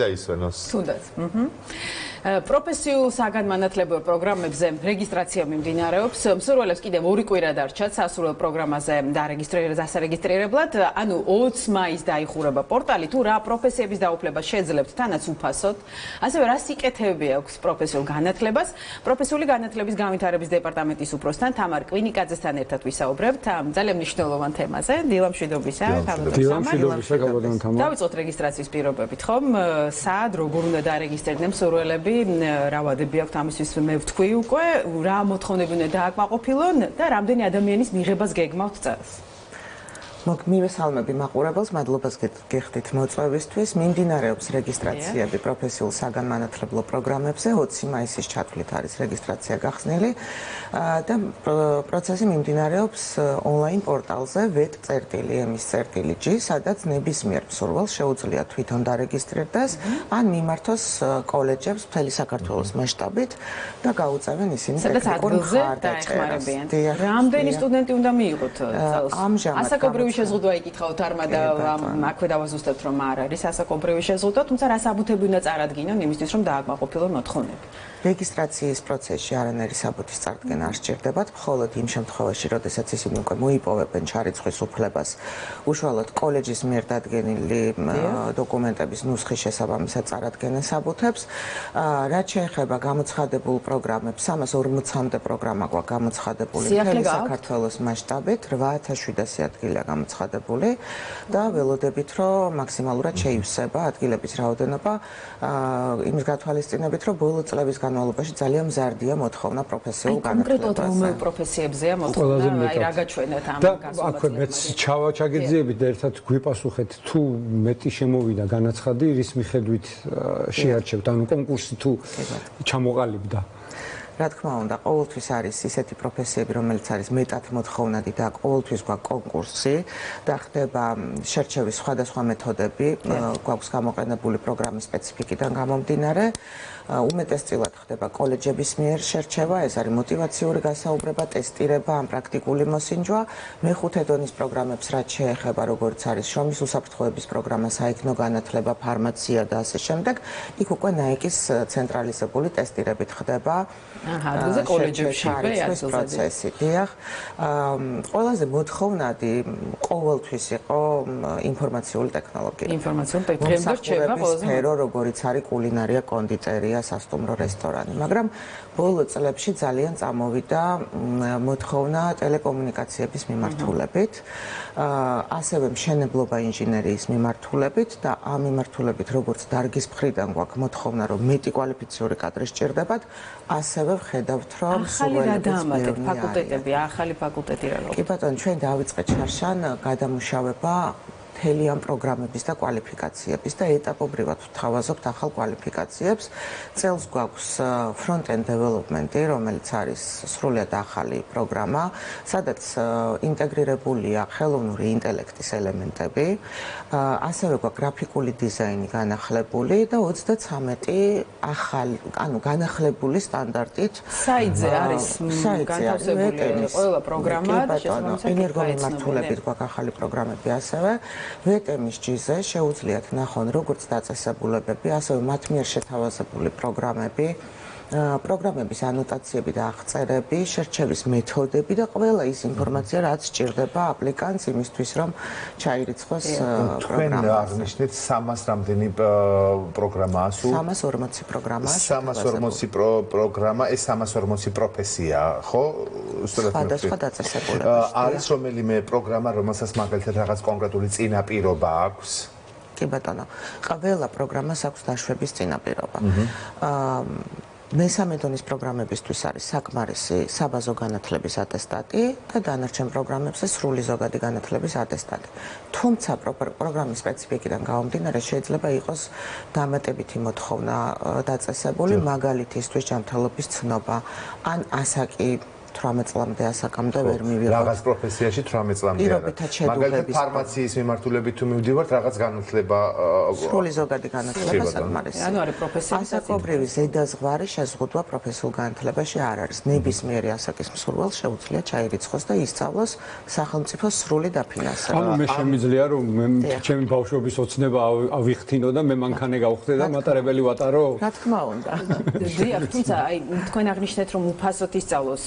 დაისვენოს. თუნდაც. პროფესიულ საგანმანათლებლო პროგრამებზე რეგისტრაცია მიმდინარეობს. მსურველებს კიდევ 2 კვირა დარჩათ სასურველ პროგრამაზე დასარეგისტრირებლად. ანუ 20 მაისს დაიხურება პორტალი, თუ რა პროფესიების დაუფლება შეძლებთ თანაც უფასოდ. ასევე რა სიკეთეები აქვს პროფესიულ განათლებას. პროფესიული განათლების განვითარების დეპარტამენტის უფროსთან თამარ კვინიკაძესთან ერთად ვისაუბრებთ ამ ძალიან მნიშვნელოვან თემაზე. დილამშვიდობისა, დავიწყოთ რეგისტრაციის პირობებით, ხომ? სად როგორ უნდა დარეგისტრირდნენ მსურველები? რა ვადები აქვთ ამისთვის მე ვთქვი უკვე, რა მოთხოვნები უნდა დააკმაყოფილონ და რამდენი ადამიანის მიღებას გეგმავთ წელს? მივესალმები მაყურებელს, მადლობას გიხდით მოწვევისთვის. მიმდინარეობს რეგისტრაციები პროფესიულ საგანმანათლებლო პროგრამებზე. 20 მაისის ჩათვლით არის რეგისტრაცია გახსნილი და პროცესი მიმდინარეობს ონლაინ პორტალზე vet.ms.g, სადაც ნებისმიერ მსურველს შეუძლია თვითონ დარეგისტრირდეს ან მიმართოს კოლეჯებს მთელი საქართველოს მასშტაბით და გაუწევენ ისინი ტექნიკურ მხარდაჭერას. რამდენი სტუდენტი უნდა მიიღოთ წელს? ამჟამად ასაკობრივი შეზღუდვა იკითხავთ არმადა აქვე დავაზუსტებთ რომ არ არის ასაკობრივი შეზღუდვა, თუმცა რა საბუთები უნდა წარადგინონ იმისთვის რომ დააკმაყოფილონ მოთხოვნები. რეგისტრაციის პროცესში არანაირი საბუთის წარდგენა არ სჭირდებათ, მხოლოდ იმ შემთხვევაში, როდესაც ისინი უკვე მოიპოვებენ ჩარიცხვის უფლებას, უშუალოდ კოლეჯის მიერ დადგენილი დოკუმენტების ნუსხის შესაბამისად წარადგენენ საბუთებს. რაც შეეხება გამოცხადებულ პროგრამებს, 340-მდე პროგრამა გვაქვს გამოცხადებული მთელი საქართველოს მასშტაბით, 8700 ადგილია გამოცხადებული და ველოდებით, რომ მაქსიმალურად შეივსება ადგილების რაოდენობა, იმის გათვალისწინებით, რომ ბოლო წლების განმავლობაში ძალიან მზარდია მოთხოვნა პროფესიულ განათლებაზე. კონკრეტულად რომელ პროფესიებზეა მოთხოვნა? აი რა გაჩვენეთ ამ გასულაც? და აქვე მეც ჩავაჩაგეძიებით და ერთად გვიპასუხეთ, თუ მეტი შემოვიდა განაცხადი, რის მიხედვით შეარჩევთ, ანუ კონკურსი თუ ჩამოყალიბდა. რა თქმა უნდა, ყოველთვის არის ისეთი პროფესიები, რომელიც არის მეტად მოთხოვნადი და ყოველთვის გვაქვს კონკურსი და ხდება შერჩევის სხვადასხვა მეთოდები, გვაქვს გამოყენებული პროგრამის სპეციფიკიდან გამომდინარე. უმეტესწილად ხდება კოლეჯების მიერ შერჩევა, ეს არის мотиваციური გასაუბრება, ტესტირება, ან პრაქტიკული მოსინჯვა. მეხუთე დონის პროგრამებს რაც შეეხება, როგორც არის შრომის უსაფრთხოების პროგრამა, საიქნო განათლება, ფარმაცია და ასე შემდეგ, იქ უკვე ნაიკის ცენტრალიზებული ტესტირებით ხდება. ადგილზე კოლეჯებში არის პროცესი. დიახ. ყველაზე მოთხოვნადი ყოველთვის იყო ინფორმაციული ტექნოლოგია. ინფორმაციული ტექნოლოგია რჩება ყველაზე სფერო, როგორიც არის კულინარია, კონდიტერია, სასტუმრო, რესტორანი, მაგრამ ბოლო წლებში ძალიან წამოვიდა მოთხოვნა ტელეკომუნიკაციების მიმართულებით, ასევე მშენებლობა ინჟინერიის მიმართულებით და ამ მიმართულებით როგორც დარგის მხრიდან გვაქვს მოთხოვნა, რომ მეტი კვალიფიციური კადრი სჭირდებათ, ასევე ვხედავთ, რომ ახალი რა დაამატეთ ფაკულტეტები, ახალი ფაკულტეტი რა გქონდა? კი ბატონო, ჩვენ დავიწყეთ შარშან გადამუშავება მთელი ამ პროგრამების და კვალიფიკაციების და ეტაპობრივად ვთავაზობთ ახალ კვალიფიკაციებს. წელს გვაქვს front-end development-ი, რომელიც არის სრულიად ახალი პროგრამა, სადაც ინტეგრირებულია ხელოვნური ინტელექტის ელემენტები, ასევე გვაქვს გრაფიკული დიზაინი განახლებული და 23 ახალი, ანუ განახლებული სტანდარტით. საიტზე არის განთავსებული ყველა პროგრამა და შესაბამისად ენერგომიმართულებით გვაქვს ახალი პროგრამები ასევე. VTMG-ზე შეუძლიათ ნახონ როგორც დაწესებულებები, ასევე მათ მიერ შეთავაზებული პროგრამები, პროგრამების ანოტაციები და აღწერები, შერჩევის მეთოდები და ყველა ის ინფორმაცია, რაც სჭირდება აპლიკანტს იმისთვის, რომ ჩაირიცხოს პროგრამა. თქვენ აღნიშნეთ 300 რამდენი პროგრამაა სულ? 340 პროგრამაა. 340 პროგრამა, ეს 340 პროფესია, ხო? სხვადასხვა დაწესებულება. არის რომელიმე პროგრამა, რომელსაც მაგალითად რაღაც კონკრეტული წინაპირობა აქვს? კი ბატონო, ყველა პროგრამას აქვს დაშვების წინაპირობა. მესამე დონის პროგრამებისთვის არის საკმარისი საბაზო განათლების ატესტატი და დანარჩენ პროგრამებზე სრული ზოგადი განათლების ატესტატი. თუმცა პროგრამის სპეციფიკიდან გამომდინარე შეიძლება იყოს დამატებითი მოთხოვნა დაწესებული, მაგალითისთვის ჯანმრთელობის ცნობა ან ასაკი 18 წლამდე ასაკამდე ვერ მივიღოთ. რაღაც პროფესიაში 18 წლამდე არა. მაგალითად ფარმაციის მიმართულებით თუ მივდივართ, რაღაც განათლება სრული ზოგადი განათლება საკმარისია. ანუ არის პროფესიები ასაკობრივი ზედაზღვარი შეზღუდვა პროფესიულ განათლებაში არ არის. ნებისმიერი ასაკის მსურველს შეუძლია ჩაირიცხოს და ისწავლოს სახელმწიფოს სრული დაფინანსება. ანუ მე შემიძლია რომ ჩემი ბავშვობის ოცნება ავიხთინო და მე მანქანე გავხდე და მატარებელი ვატარო? რა თქმა უნდა. დიახ, თუმცა აი თქვენ აღნიშნეთ რომ უფასოდ ისწავლოს,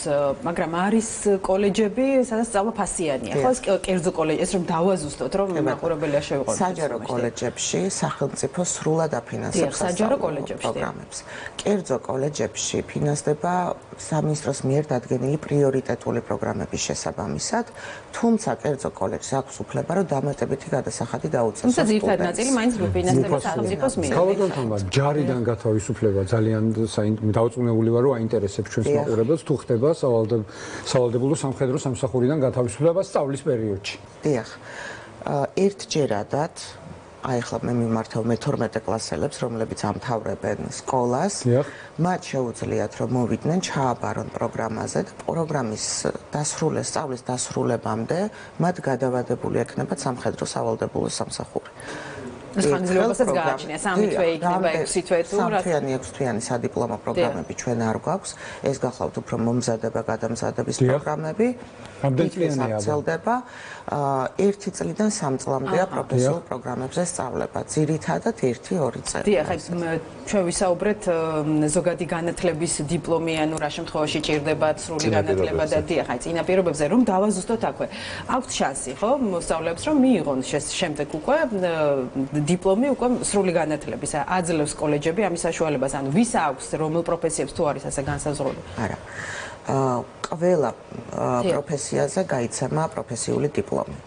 მაგრამ არის კოლეჯები, სადაც სწავლა ფასიანია. ხო, ეს კერძო კოლეჯი, ეს რომ დავაზუსტოთ, რომ მაყურებელია შევიყოთ. საჯარო კოლეჯებში სახელმწიფო სრულად აფინანსებს საჯარო კოლეჯებში პროგრამებს. კერძო კოლეჯებში ფინანსდება სამინისტროს მიერ დადგენილი პრიორიტეტული პროგრამების შესაბამისად, თუმცა კერძო კოლეჯს აქვს უფლება, რომ დამატებითი გადასახადი დაუწესოს. თუმცა ძირითადად ნაწილი მაინც ფინანსდება სახელმწიფოს მიერ. თავადონთამა ჯარიდან გათავისუფლება ძალიან დაუწუნებული ვარ, რომ აინტერესებს ჩვენს მაყურებელს, თუ ხდება სავალდებულო სამხედრო სამსახურიდან გათავისუფლება სწავლის პერიოდში. დიახ. ერთჯერადად აი ახლა მე მიმართავ მე-12 კლასელებს, რომლებიც ამთავრებენ სკოლას, მათ შეუძლიათ რომ მოვიდნენ, ჩააბარონ პროგრამაზე და პროგრამის სწავლის დასრულებამდე მათ გადავადებული ექნებათ სამხედრო სავალდებულო სამსახური. ეს ხანგრძლივობასაც გააჩნია 3 თვე იქნება 6 თვე თუ რა 6 თვიანი სადიპლომო პროგრამები ჩვენ არ გვაქვს ეს გახლავთ უფრო მომზადება გადამზადების პროგრამები რამდენწლიანია ვრცელდება 1 წლიდან 3 წლამდეა პროფესიულ პროგრამებზე სწავლება ძირითადად 1-2 წელი დიახ აი ჩვენ ვისაუბრეთ ზოგადი განათლების დიპლომი ანუ რა შემთხვევაში ჭირდებათ სრული განათლება და დიახ აი წინაპირობებზე რომ დავაზუსტოთ აქვე აქვთ შანსი ხო მოსწავლეებს რომ მიიღონ შემდეგ უკვე დიპლომი უკვე სრული განათლების აძლევს კოლეჯები ამის საშუალებას ანუ ვის აქვს რომელ პროფესიებს თუ არის ასე განსაზღვრული არა ყველა პროფესიაზე გაიცემა პროფესიული დიპლომი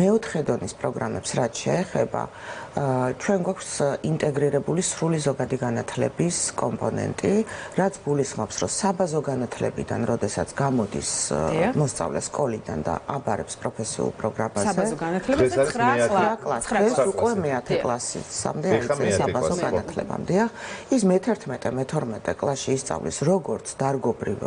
მეოთხე დონის პროგრამებს რაც შეეხება ჩვენ გვაქვს ინტეგრირებული სრული ზოგადი განათლების კომპონენტი, რაც გულისხმობს, რომ საბაზო განათლებიდან, როდესაც გამოდის მოსწავლე სკოლიდან და აბარებს პროფესიულ პროგრამაზე, საბაზო განათლებაზე 9 კლასს უკვე მე-10 კლასამდე არის საბაზო განათლებამდე. ის მე-11, მე-12 კლასში ისწავლის როგორც დარგობრივ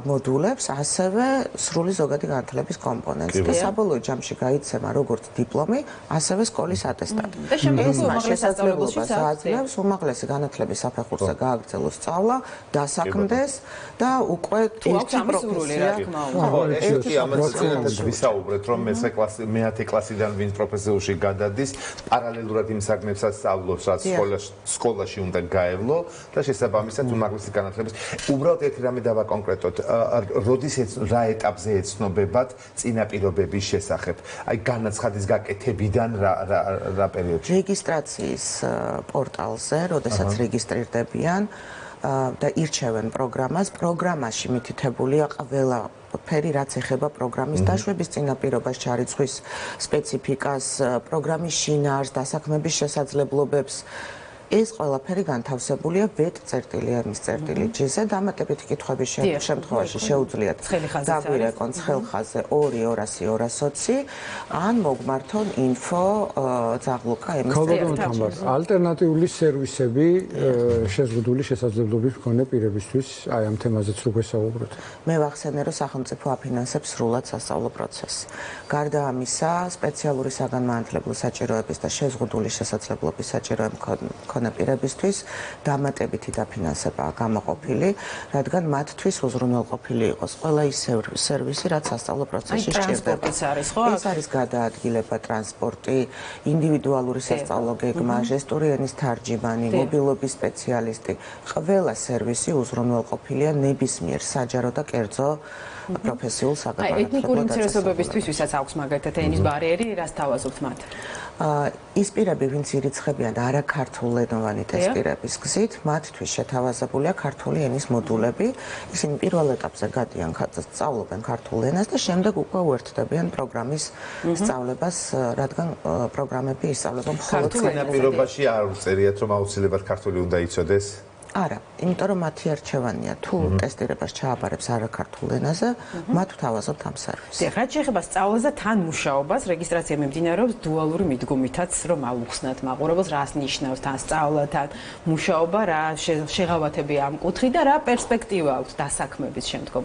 მოდულებს, ასევე სრული ზოგადი განათლების კომპონენტს და საბოლოო ჯამში გაიცემა როგორც დიპლომი, ასევე სკოლის ატესტატი. და შემდეგ შესაძლებლობას აძლევს უმაღლესი განათლების საფეხურზე გააგრძელოს სწავლა, დასაქმდეს და უკვე ერთი პროფესია. ერთი ამას ვისაუბრეთ, რომ მე-10 კლასიდან ვინც პროფესიულში გადადის, პარალელურად იმ საგნებსაც სწავლობს, რაც სკოლაში უნდა გაევლო და შესაბამისად უმაღლესი განათლების. უბრალოდ ერთი რამე დავაკონკრეტოთ, როდის რა ეტაპზე ეცნობებათ წინაპირობების შესახებ? აი განაცხადის გაკეთებიდან რა პერიოდში რეგისტრაციის პორტალზე, როდესაც რეგისტრირდებიან და ირჩევენ პროგრამას, პროგრამაში მითითებულია ყველა ფერი რაც ეხება პროგრამის დაშვების წინაპირობას, ჩარიცხვის სპეციფიკას, პროგრამის შინაარსს, დასაქმების შესაძლებლობებს. ეს ყველაფერი განთავსებულია www.vet.ms.gz-ზე დამატებითი კითხვების შემთხვევაში შეუძლიათ დაგვირეკონ ცხელხაზე 2-200-220 ან მოგმართონ info ზაღლუკა ms.gz-ზე. ალტერნატიული სერვისები შეზღუდული შესაძლებლობის მქონე პირებისთვის, აი ამ თემაზეც რო გვესაუბროთ. მე ვახსენე, რომ სახელმწიფო აფინანსებს სრულად სასწავლო პროცესს. გარდა ამისა, სპეციალური საგანმანათლებლო საჭიროების და შეზღუდული შესაძლებლობის საჭიროები მქონე პირებისთვის დამატებითი დაფინანსებაა გამოყოფილი, რადგან მათთვის უზრუნველყოფილი იყოს ყველა ის სერვისი, რაც სასწავლო პროცესში სჭირდება. ეს არის გადაადგილება, ტრანსპორტი, ინდივიდუალური სასწავლო გეგმა, ჟესტური ენის თარჯიმანი, მობილობის სპეციალისტი. ყველა სერვისი უზრუნველყოფილია ნებისმიერ საჯარო და კერძო პროფესიულ საგანმანათლებლო ეთნიკური უმცირესობებისთვის, ვისაც აქვს მაგალითად ენის ბარიერი, რას თავაზობთ მათ? ის პირები, ვინც ირიცხებიან არაქართულენოვანი ტესტირების გზით, მათთვის შეთავაზებულია ქართული ენის მოდულები. ისინი პირველ ეტაპზე გადიან, სწავლობენ ქართულ ენას და შემდეგ უკვე უერთდებიან პროგრამის სწავლებას, რადგან პროგრამები ისწავლება მხოლოდ წინაპირობაში არ უწერიათ, რომ აუცილებლად ქართული უნდა იცოდეს. არა, იმიტომ რომ მათი არჩევანია თუ ტესტირებას ჩააბარებს არაქართულ ენაზე, მათ ვთავაზობთ ამ სერვისს. დიახ, რაც შეეხება სწავლას და თან მუშაობას, რეგისტრაცია მიმდინარეობს დუალური მიდგომითაც, რომ აუხსნათ მაყურებელს, რას ნიშნავს თან სწავლა, თან მუშაობა, რა შეღავათებია ამ კუთხით და რა პერსპექტივა აქვს დასაქმების შემდგომ.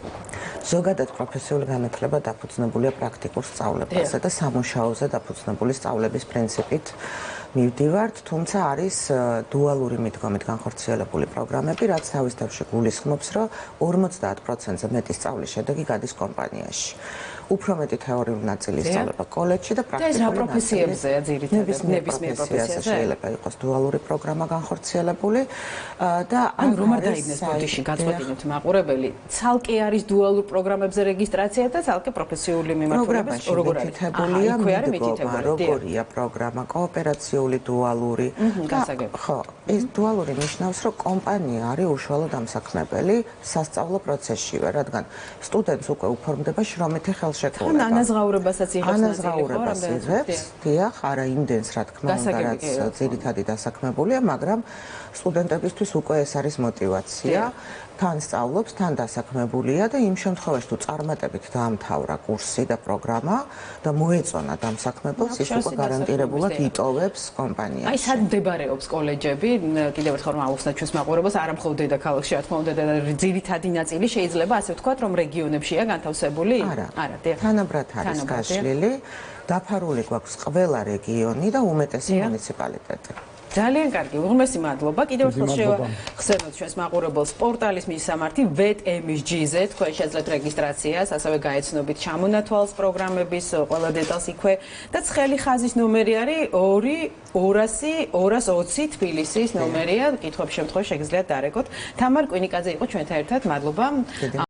ზოგადად პროფესიული განათლება დაფუძნებულია პრაქტიკულ სწავლებაზე და სამუშაოზე დაფუძნებული სწავლების პრინციპით მივდივართ, თუმცა არის დუალური მიდგომით განხორციელებული პროგრამები, რაც თავის თავში გულისხმობს, რომ 50%-ზე მეტი სწავლის შედეგი გადის კომპანიაში. უფრო მეტი თეორიული ნაწილი სწავლება კოლეჯში და პრაქტიკული ნაწილი პროფესიებზეა ძირითადად ნებისმიერ პროფესიაზე შეიძლება იყოს დუალური პროგრამა განხორციელებული და ან რომ არ დაიბნეს ბოდიში გაწყვეტინებთ მაყურებელი, ცალკე არის დუალურ პროგრამებზე რეგისტრაცია და ცალკე პროფესიული მიმართულების როგორ არის? მითითებულია მიდგომა, როგორია პროგრამა, კოოპერაციული დუალური. ხო, ეს დუალური ნიშნავს, რომ კომპანია არის უშუალო დამსაქმებელი სასწავლო პროცესშივე, რადგან სტუდენტს უკვე უფორმდება შრომითი ხელშეკრულება. თან ანაზღაურებასაც იღებს ანაზღაურებას იღებს, დიახ, არა იმდენს, რა თქმა უნდა, რაც ძირითადი დასაქმებულია, მაგრამ სტუდენტებისთვის უკვე ეს არის мотиваცია. თან სწავლობს, თან დასაქმებულია და იმ შემთხვევაში თუ წარმატებით დაამთავრა კურსი და პროგრამა და მოეწონა დამსაქმებელს, ის უკვე გარანტირებულად იტოვებს კომპანიაში. აი, სად მდებარეობს კოლეჯები? კიდევ ერთხელ რომ აუხსნათ ჩვენს მაყურებელს, არა მხოლოდ დედაქალაქში, რა თქმა უნდა, და ძირითადი ნაწილი შეიძლება ასე ვთქვათ, რომ რეგიონებშია განთავსებული? არა, თანაბრად არის გაშლილი, დაფარული გვაქვს ყველა რეგიონი და უმეტესი მუნიციპალიტეტი. ძალიან კარგი, უღრმესი მადლობა. კიდევ ერთხელ შევახსენოთ ჩვენს მაყურებელს პორტალის მისამართი VET-MSG-ზე, თქვენ შეძლებთ რეგისტრაციას, ასევე გაეცნობით ჩამონათვალს პროგრამების ყველა დეტალს იქვე და ცხელი ხაზის ნომერი არის 200-220 თბილისის ნომერია. კითხვების შემთხვევაში შეგიძლიათ დარეკოთ. თამარ კვინიკაძე იყო ჩვენთან ერთად. მადლობა.